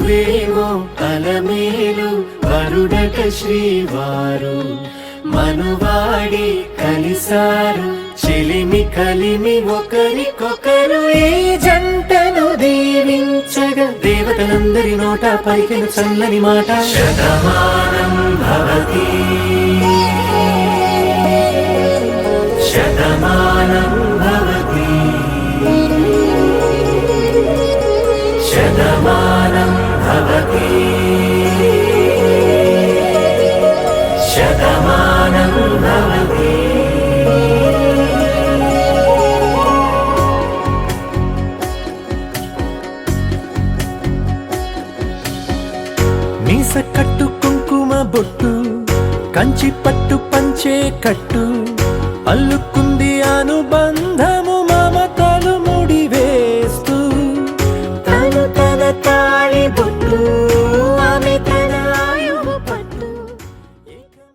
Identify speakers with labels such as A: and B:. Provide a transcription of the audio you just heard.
A: వధువేమో అలమేలు వరుడట శ్రీవారు మనువాడి కలిసారు చిలిమి కలిమి ఒకరికొకరు ఈ జంటను దీవించగా దేవతలందరి నోట పలికిన చల్లని మాట శతమానం భవతి శతమానం భవతి శతమానం భవతి శతమానం భవతి. మీస కట్టు కుంకుమ బొట్టు కంచి పట్టు పంచే కట్టు అల్లుకుంది అనుబంధము మమతలు ముడివేస్తూ తను తన తాళి బొట్టు